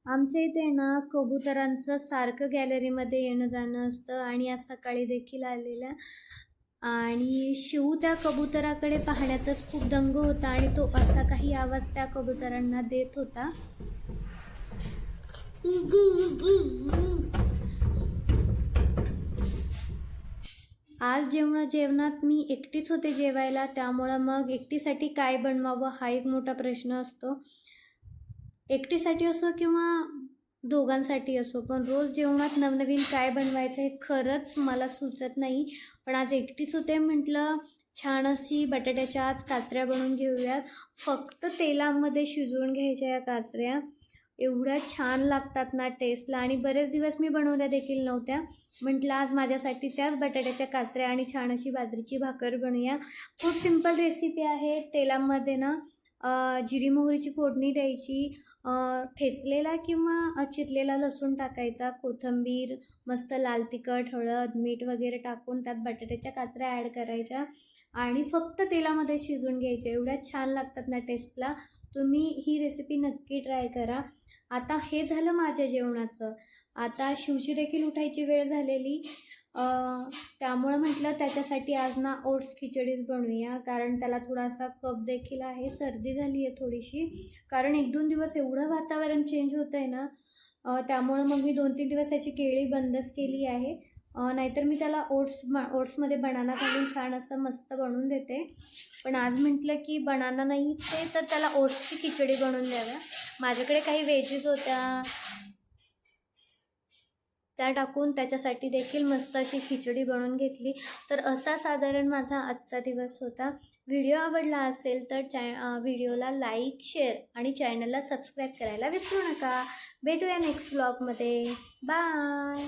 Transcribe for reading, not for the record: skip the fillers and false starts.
आमच्या इथे ना कबुतरांचं सारखं गॅलरीमध्ये येणं जाणं असतं आणि आज सकाळी देखील आलेला. आणि शिव त्या कबुतराकडे पाहण्यातच खूप दंग होता आणि तो असा काही आवाज त्या कबुतरांना देत होता. आज जेवणात मी एकटीच होते जेवायला, त्यामुळं मग एकटीसाठी काय बनवावं हा एक मोठा प्रश्न असतो. एकटीसाठी असो किंवा दोघांसाठी असो, पण रोज जेवणात नवनवीन काय बनवायचं हे खरंच मला सुचत नाही. पण आज एकटीच होते, म्हटलं छान अशी बटाट्याच्या आज काचऱ्या बनवून घेऊयात. फक्त तेलामध्ये शिजवून घ्यायच्या या काचऱ्या, एवढ्या छान लागतात ना टेस्टला. आणि बरेच दिवस मी बनवल्या देखील नव्हत्या. म्हटलं आज माझ्यासाठी त्याच बटाट्याच्या काचऱ्या आणि छान अशी बाजरीची भाकर बनवूया. खूप सिंपल रेसिपी आहे. तेलामध्ये ना जिरी मोहरीची फोडणी द्यायची, ठेचलेला किंवा चिरलेला लसूण टाकायचा, कोथिंबीर, मस्त लाल तिखट, हळद, मीठ वगैरे टाकून त्यात बटाट्याच्या काचऱ्या ॲड करायच्या आणि फक्त तेलामध्ये शिजवून घ्यायच्या. एवढ्या छान लागतात ना टेस्टला. तुम्ही ही रेसिपी नक्की ट्राय करा. आता हे झालं माझ्या जेवणाचं. आता शिवची देखील उठायची वेळ झालेली, त्यामुळं म्हटलं त्याच्यासाठी आज ना ओट्स खिचडीच बनवूया, कारण त्याला थोडासा कफ देखील आहे, सर्दी झाली आहे थोडीशी. कारण 1-2 दिवस एवढं वातावरण चेंज होतं आहे ना, त्यामुळं मग मी 2-3 दिवस त्याची केळी बंदच केली आहे. नाहीतर मी त्याला ओट्समध्ये बनाना घालून छान असं मस्त बनवून देते. पण आज म्हटलं की बनाना नाहीच आहे, तर त्याला ओट्सची खिचडी बनवून द्याव्या. माझ्याकडे काही व्हेजीज होत्या, त्या टाकून त्याच्यासाठी देखील मस्त अशी खिचडी बनवून घेतली. तर असा साधारण माझा आजचा दिवस होता. व्हिडिओ आवडला असेल तर व्हिडिओला लाईक, शेअर आणि चॅनलला सबस्क्राईब करायला विसरू नका. भेटूया नेक्स्ट व्लॉगमध्ये. बाय.